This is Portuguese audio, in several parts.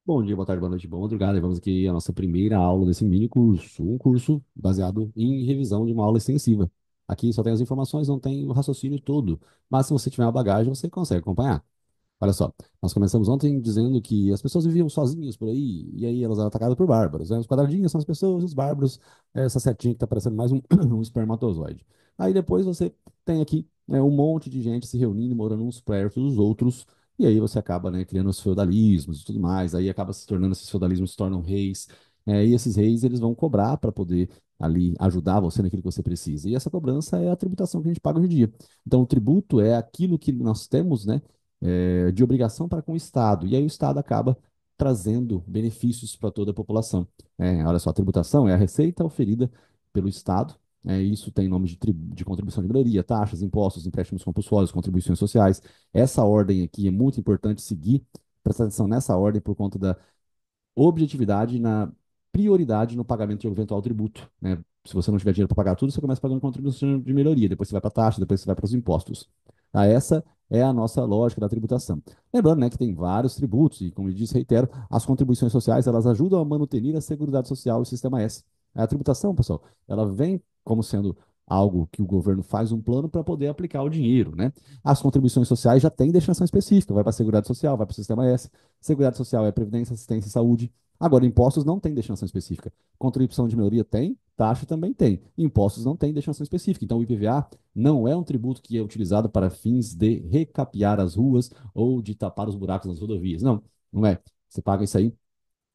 Bom dia, boa tarde, boa noite, boa madrugada. E vamos aqui à nossa primeira aula desse mini curso, um curso baseado em revisão de uma aula extensiva. Aqui só tem as informações, não tem o raciocínio todo, mas se você tiver uma bagagem, você consegue acompanhar. Olha só, nós começamos ontem dizendo que as pessoas viviam sozinhas por aí, e aí elas eram atacadas por bárbaros, né? Os quadradinhos são as pessoas, os bárbaros, é essa setinha que está parecendo mais um, um espermatozoide. Aí depois você tem aqui, né, um monte de gente se reunindo, morando uns perto dos outros, e aí você acaba, né, criando os feudalismos e tudo mais, aí acaba se tornando, esses feudalismos se tornam reis, e esses reis eles vão cobrar para poder ali ajudar você naquilo que você precisa. E essa cobrança é a tributação que a gente paga hoje em dia. Então, o tributo é aquilo que nós temos, né, de obrigação para com o Estado. E aí o Estado acaba trazendo benefícios para toda a população. Olha só, a tributação é a receita oferida pelo Estado. Isso tem nome de contribuição de melhoria, taxas, impostos, empréstimos compulsórios, contribuições sociais. Essa ordem aqui é muito importante seguir, prestar atenção nessa ordem por conta da objetividade na prioridade no pagamento de eventual tributo, né? Se você não tiver dinheiro para pagar tudo, você começa pagando contribuição de melhoria, depois você vai para a taxa, depois você vai para os impostos. Essa é a nossa lógica da tributação. Lembrando, né, que tem vários tributos e, como eu disse, reitero, as contribuições sociais, elas ajudam a manter a Seguridade Social e o Sistema S. A tributação, pessoal, ela vem como sendo algo que o governo faz um plano para poder aplicar o dinheiro, né? As contribuições sociais já têm destinação específica, vai para a Seguridade Social, vai para o Sistema S. Seguridade Social é Previdência, Assistência e Saúde. Agora, impostos não tem destinação específica. Contribuição de melhoria tem, taxa também tem. Impostos não tem destinação específica. Então, o IPVA não é um tributo que é utilizado para fins de recapear as ruas ou de tapar os buracos nas rodovias. Não, não é. Você paga isso aí,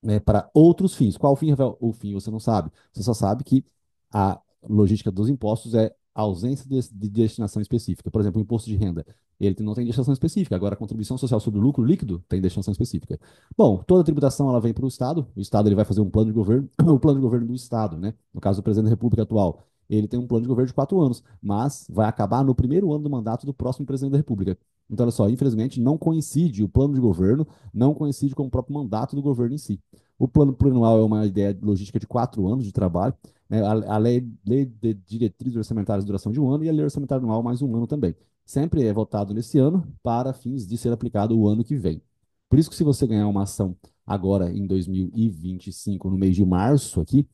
né, para outros fins. Qual o fim, Rafael? O fim você não sabe. Você só sabe que a logística dos impostos é a ausência de destinação específica. Por exemplo, o imposto de renda, ele não tem destinação específica. Agora, a contribuição social sobre o lucro líquido tem destinação específica. Bom, toda tributação ela vem para o Estado ele vai fazer um plano de governo, o plano de governo do Estado, né? No caso do presidente da República atual, ele tem um plano de governo de 4 anos, mas vai acabar no primeiro ano do mandato do próximo presidente da República. Então, olha só, infelizmente, não coincide o plano de governo, não coincide com o próprio mandato do governo em si. O plano plurianual é uma ideia de logística de 4 anos de trabalho, né? A lei de diretrizes orçamentárias de duração de um ano e a lei orçamentária anual mais um ano também. Sempre é votado nesse ano para fins de ser aplicado o ano que vem. Por isso que se você ganhar uma ação agora em 2025, no mês de março aqui,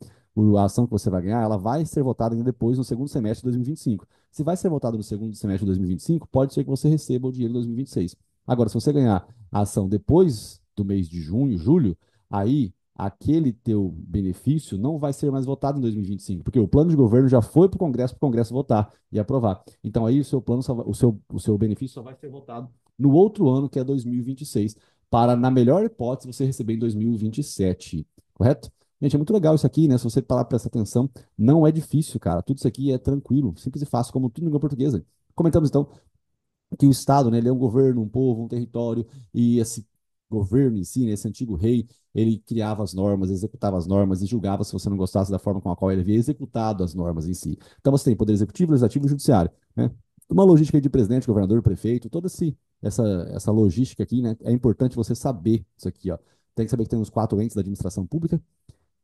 a ação que você vai ganhar, ela vai ser votada ainda depois no segundo semestre de 2025. Se vai ser votado no segundo semestre de 2025, pode ser que você receba o dinheiro em 2026. Agora, se você ganhar a ação depois do mês de junho, julho, aí aquele teu benefício não vai ser mais votado em 2025, porque o plano de governo já foi para o Congresso votar e aprovar. Então aí o seu plano, o seu benefício só vai ser votado no outro ano, que é 2026, para, na melhor hipótese, você receber em 2027, correto? Gente, é muito legal isso aqui, né? Se você parar para prestar atenção, não é difícil, cara. Tudo isso aqui é tranquilo, simples e fácil, como tudo em língua portuguesa. Comentamos então que o Estado, né, ele é um governo, um povo, um território, e esse governo em si, né, esse antigo rei, ele criava as normas, executava as normas e julgava se você não gostasse da forma com a qual ele havia executado as normas em si. Então você tem poder executivo, legislativo e judiciário, né? Uma logística de presidente, governador, prefeito, toda essa logística aqui, né, é importante você saber isso aqui, ó. Tem que saber que tem os 4 entes da administração pública,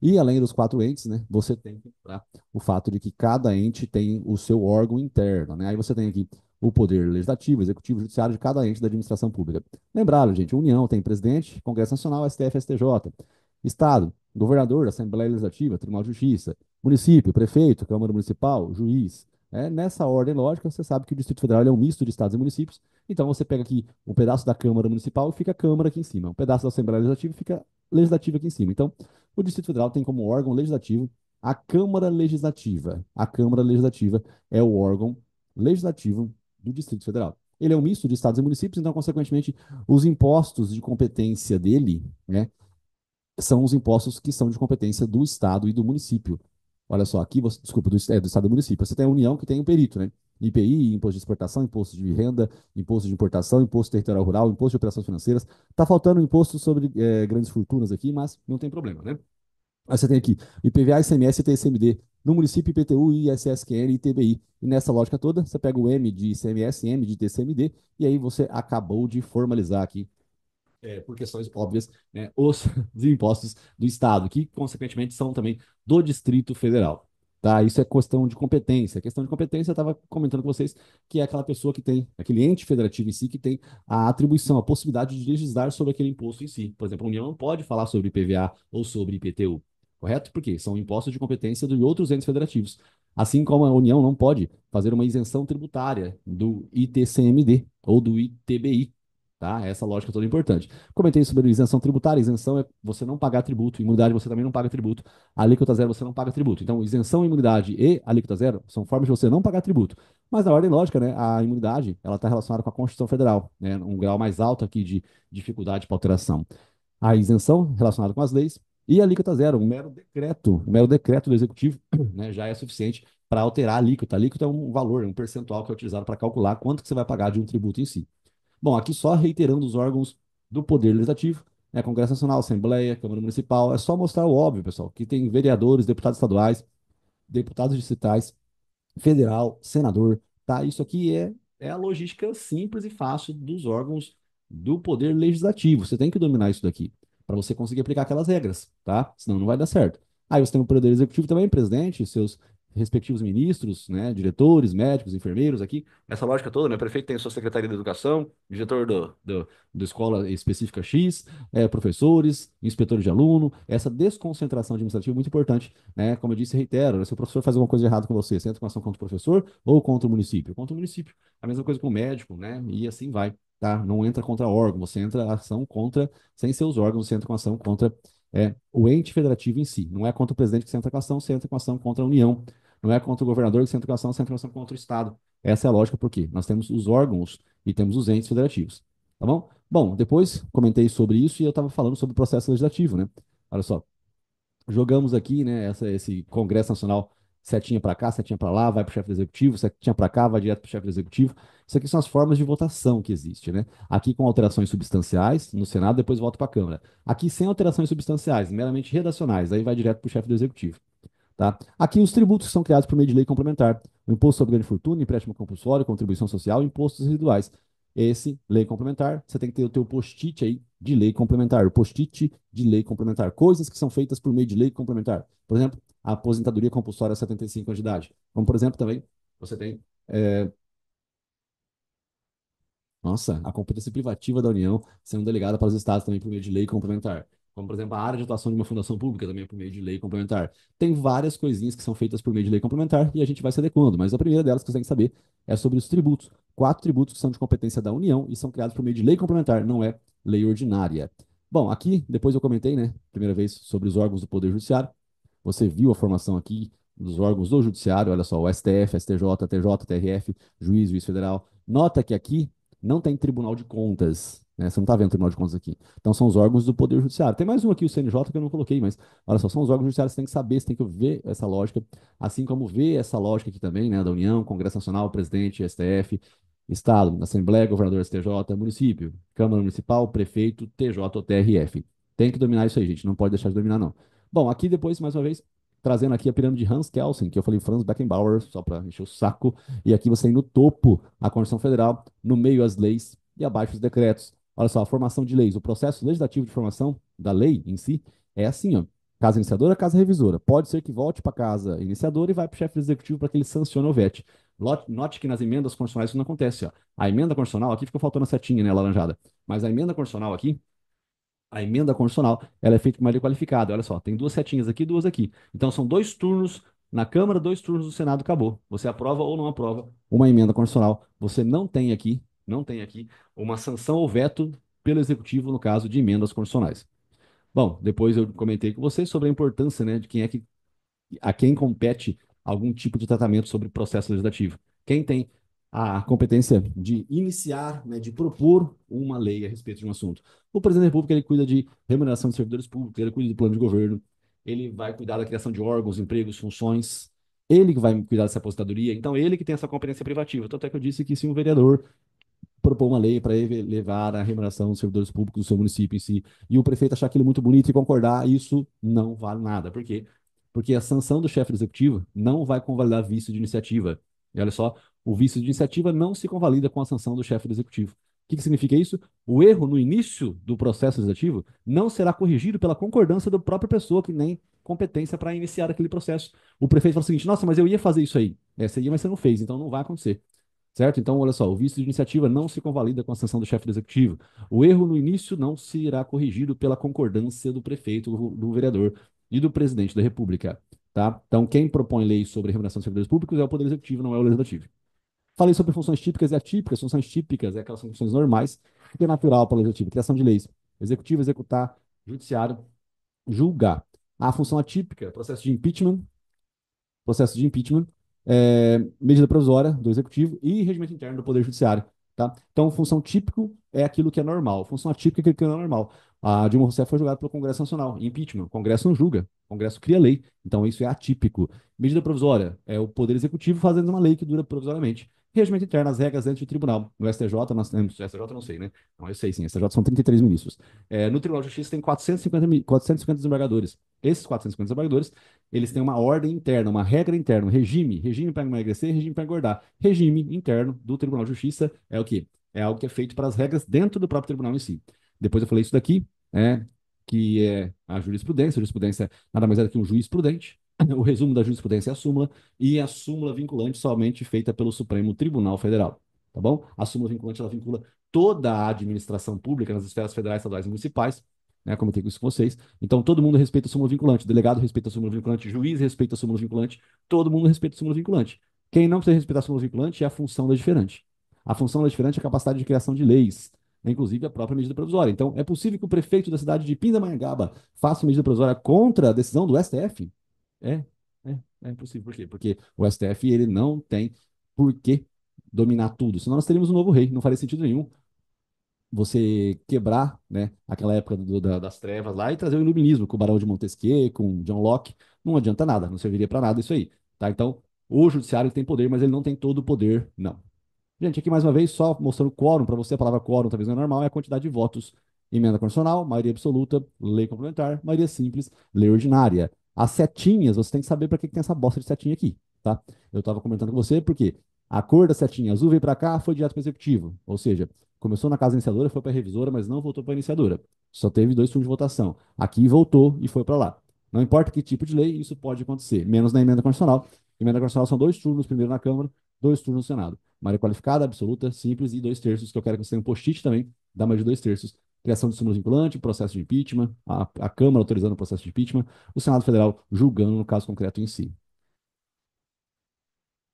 e além dos 4 entes, né, você tem que lembrar o fato de que cada ente tem o seu órgão interno, né? Aí você tem aqui o poder legislativo, executivo, judiciário de cada ente da administração pública. Lembrado, gente, União tem presidente, Congresso Nacional, STF, STJ. Estado, governador, Assembleia Legislativa, Tribunal de Justiça. Município, prefeito, Câmara Municipal, juiz. Nessa ordem lógica, você sabe que o Distrito Federal é um misto de estados e municípios. Então você pega aqui um pedaço da Câmara Municipal e fica a Câmara aqui em cima. Um pedaço da Assembleia Legislativa e fica Legislativo aqui em cima. Então, o Distrito Federal tem como órgão legislativo a Câmara Legislativa. A Câmara Legislativa é o órgão legislativo do Distrito Federal. Ele é um misto de estados e municípios, então, consequentemente, os impostos de competência dele, né, são os impostos que são de competência do estado e do município. Olha só, aqui, você, desculpa, do estado e do município. Você tem a União que tem um perito, né? IPI, imposto de exportação, imposto de renda, imposto de importação, imposto territorial rural, imposto de operações financeiras. Tá faltando imposto sobre grandes fortunas aqui, mas não tem problema, né? Aí você tem aqui IPVA, ICMS e TCMD. No município, IPTU, ISSQN e ITBI. E nessa lógica toda, você pega o M de ICMS, M de TCMD, e aí você acabou de formalizar aqui, por questões óbvias, né, os impostos do Estado, que, consequentemente, são também do Distrito Federal. Tá? Isso é questão de competência. A questão de competência, eu estava comentando com vocês que é aquela pessoa que tem, aquele ente federativo em si, que tem a atribuição, a possibilidade de legislar sobre aquele imposto em si. Por exemplo, a União não pode falar sobre IPVA ou sobre IPTU, correto? Porque são impostos de competência de outros entes federativos. Assim como a União não pode fazer uma isenção tributária do ITCMD ou do ITBI. Tá? Essa lógica é toda importante. Comentei sobre isenção tributária. Isenção é você não pagar tributo. Imunidade você também não paga tributo. A alíquota zero você não paga tributo. Então, isenção, imunidade e alíquota zero são formas de você não pagar tributo. Mas na ordem lógica, né, a imunidade ela está relacionada com a Constituição Federal, né, um grau mais alto aqui de dificuldade para alteração. A isenção relacionada com as leis e a alíquota zero, um mero decreto do executivo, né, já é suficiente para alterar a alíquota. A alíquota é um valor, um percentual que é utilizado para calcular quanto que você vai pagar de um tributo em si. Bom, aqui só reiterando os órgãos do Poder Legislativo, né, Congresso Nacional, Assembleia, Câmara Municipal, é só mostrar o óbvio, pessoal, que tem vereadores, deputados estaduais, deputados distritais, federal, senador, tá? Isso aqui é a logística simples e fácil dos órgãos do poder legislativo. Você tem que dominar isso daqui para você conseguir aplicar aquelas regras, tá? Senão não vai dar certo. Aí você tem o poder executivo também, presidente, seus respectivos ministros, né, diretores, médicos, enfermeiros aqui, essa lógica toda, né, o prefeito tem a sua secretaria de educação, diretor do escola específica X, professores, inspetores de aluno, essa desconcentração administrativa é muito importante, né? Como eu disse, reitero, né, se o professor faz alguma coisa errada com você entra com ação contra o professor ou contra o município? Contra o município. A mesma coisa com o médico, né? E assim vai, tá? Não entra contra órgão, você entra ação contra, sem seus órgãos, você entra com ação contra o ente federativo em si. Não é contra o presidente que você entra com ação, você entra com ação contra a União. Não é contra o governador que você entra com ação, você entra com ação contra o Estado. Essa é a lógica, porque nós temos os órgãos e temos os entes federativos. Tá bom? Bom, depois comentei sobre isso e eu estava falando sobre o processo legislativo, né? Olha só, jogamos aqui, né, esse Congresso Nacional, setinha para cá, setinha para lá, vai para o chefe do executivo, setinha para cá, vai direto para o chefe do executivo. Isso aqui são as formas de votação que existe, né? Aqui com alterações substanciais no Senado, depois volta para a Câmara. Aqui sem alterações substanciais, meramente redacionais, aí vai direto para o chefe do executivo. Tá? Aqui os tributos são criados por meio de lei complementar. O imposto sobre grande fortuna, empréstimo compulsório, contribuição social e impostos residuais. Esse, lei complementar, você tem que ter o teu post-it aí de lei complementar. O post-it de lei complementar. Coisas que são feitas por meio de lei complementar. Por exemplo, a aposentadoria compulsória a 75 anos de idade. Como, por exemplo, também você tem nossa, a competência privativa da União sendo delegada para os estados também por meio de lei complementar. Como, por exemplo, a área de atuação de uma fundação pública também é por meio de lei complementar. Tem várias coisinhas que são feitas por meio de lei complementar e a gente vai se adequando, mas a primeira delas que você tem que saber é sobre os tributos. Quatro tributos que são de competência da União e são criados por meio de lei complementar, não é lei ordinária. Bom, aqui, depois eu comentei, né, primeira vez, sobre os órgãos do Poder Judiciário. Você viu a formação aqui dos órgãos do Judiciário, olha só, o STF, STJ, TJ, TRF, Juiz Federal. Nota que aqui não tem Tribunal de Contas, né? Você não está vendo Tribunal de Contas aqui. Então são os órgãos do Poder Judiciário. Tem mais um aqui, o CNJ, que eu não coloquei, mas olha só, são os órgãos judiciários, você tem que saber, você tem que ver essa lógica, assim como ver essa lógica aqui também, né, da União, Congresso Nacional, Presidente, STF, Estado, Assembleia, Governador, STJ, Município, Câmara Municipal, Prefeito, TJ ou TRF. Tem que dominar isso aí, gente, não pode deixar de dominar, não. Bom, aqui depois, mais uma vez, trazendo aqui a pirâmide de Hans Kelsen, que eu falei Franz Beckenbauer, só para encher o saco, e aqui você tem no topo a Constituição Federal, no meio as leis e abaixo os decretos. Olha só, a formação de leis, o processo legislativo de formação da lei em si é assim, ó. Casa iniciadora, casa revisora. Pode ser que volte para a casa iniciadora e vai para o chefe do executivo para que ele sancione ou vete. Note que nas emendas constitucionais isso não acontece, ó. A emenda constitucional, aqui ficou faltando a setinha, né, laranjada. Mas a emenda constitucional aqui, a emenda constitucional, ela é feita com maioria qualificada. Olha só, tem duas setinhas aqui, duas aqui. Então são dois turnos na Câmara, dois turnos no Senado, acabou. Você aprova ou não aprova uma emenda constitucional. Você não tem aqui uma sanção ou veto pelo executivo no caso de emendas constitucionais. Bom, depois eu comentei com vocês sobre a importância, né, de quem é que a quem compete algum tipo de tratamento sobre processo legislativo. Quem tem a competência de iniciar, né, de propor uma lei a respeito de um assunto. O presidente da República ele cuida de remuneração de servidores públicos, ele cuida do plano de governo, ele vai cuidar da criação de órgãos, empregos, funções, ele que vai cuidar dessa aposentadoria, então ele que tem essa competência privativa. Tanto é que eu disse que se um vereador propor uma lei para elevar a remuneração dos servidores públicos do seu município em si, e o prefeito achar aquilo muito bonito e concordar, isso não vale nada. Por quê? Porque a sanção do chefe do executivo não vai convalidar vício de iniciativa. E olha só, o vício de iniciativa não se convalida com a sanção do chefe do executivo. O que, que significa isso? O erro no início do processo legislativo não será corrigido pela concordância da própria pessoa que nem competência para iniciar aquele processo. O prefeito fala o seguinte: nossa, mas eu ia fazer isso aí. É, você ia, mas você não fez, então não vai acontecer. Certo? Então, olha só, o vício de iniciativa não se convalida com a sanção do chefe do executivo. O erro no início não se irá corrigido pela concordância do prefeito, do vereador e do presidente da República. Tá? Então, quem propõe leis sobre remuneração de servidores públicos é o Poder Executivo, não é o Legislativo. Falei sobre funções típicas e atípicas. Funções típicas é aquelas funções normais, que é natural para o Legislativo. Criação de leis. Executivo, executar, judiciário, julgar. A função atípica, processo de impeachment, medida provisória do Executivo e regimento interno do Poder Judiciário. Tá? Então, função típico é aquilo que é normal. Função atípica é aquilo que não é normal. A Dilma Rousseff foi julgada pelo Congresso Nacional. Impeachment. O Congresso não julga. O Congresso cria lei. Então, isso é atípico. Medida provisória é o Poder Executivo fazendo uma lei que dura provisoriamente. Regimento interno, as regras dentro do tribunal. No STJ, no STJ não sei, né? Não, eu sei sim. STJ são 33 ministros. No Tribunal de Justiça tem 450 desembargadores. Esses 450 desembargadores eles têm uma ordem interna, uma regra interna, um regime. Regime para emagrecer, regime para engordar. Regime interno do Tribunal de Justiça é o quê? É algo que é feito para as regras dentro do próprio tribunal em si. Depois eu falei isso daqui, que é a jurisprudência. A jurisprudência nada mais é do que um juiz prudente. O resumo da jurisprudência é a súmula, e a súmula vinculante somente feita pelo Supremo Tribunal Federal. Tá bom? A súmula vinculante ela vincula toda a administração pública nas esferas federais, estaduais e municipais, né? Comentei isso com vocês. Então, todo mundo respeita a súmula vinculante. O delegado respeita a súmula vinculante, o juiz respeita a súmula vinculante, todo mundo respeita a súmula vinculante. Quem não precisa respeitar a súmula vinculante é a função legiferante. A função legiferante é a capacidade de criação de leis, né? Inclusive a própria medida provisória. Então, é possível que o prefeito da cidade de Pindamonhangaba faça uma medida provisória contra a decisão do STF? É, é possível. Por quê? Porque o STF ele não tem por que dominar tudo. Senão nós teríamos um novo rei. Não faria sentido nenhum você quebrar, né, aquela época das trevas lá e trazer o iluminismo com o Barão de Montesquieu, com John Locke, não adianta nada, não serviria para nada isso aí, tá? Então, o judiciário tem poder, mas ele não tem todo o poder, não. Gente, aqui mais uma vez, só mostrando quórum, para você a palavra quórum talvez não é normal, é a quantidade de votos. Emenda constitucional, maioria absoluta, lei complementar, maioria simples, lei ordinária. As setinhas, você tem que saber para que tem essa bosta de setinha aqui, tá? Eu estava comentando com você porque a cor da setinha azul veio para cá, foi direto para o executivo. Ou seja, começou na casa iniciadora, foi para a revisora, mas não voltou para a iniciadora. Só teve 2 turnos de votação. Aqui voltou e foi para lá. Não importa que tipo de lei, isso pode acontecer, menos na emenda constitucional. Emenda constitucional são 2 turnos, primeiro na Câmara, 2 turnos no Senado. Maioria qualificada, absoluta, simples e 2 terços, que eu quero que você tenha um post-it também, dá mais de 2 terços. Criação de súmula vinculante, processo de impeachment, a Câmara autorizando o processo de impeachment, o Senado Federal julgando no caso concreto em si.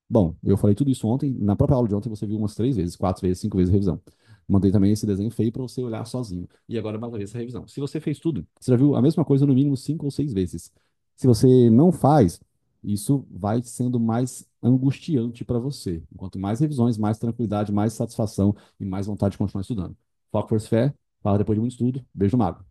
Bom, eu falei tudo isso ontem. Na própria aula de ontem você viu umas 3 vezes, 4 vezes, 5 vezes a revisão. Mandei também esse desenho feio para você olhar sozinho. E agora mais uma vez essa revisão. Se você fez tudo, você já viu a mesma coisa no mínimo 5 ou 6 vezes. Se você não faz, isso vai sendo mais angustiante para você. Quanto mais revisões, mais tranquilidade, mais satisfação e mais vontade de continuar estudando. Foco, força, fé. Fala depois de muito estudo. Beijo, mago.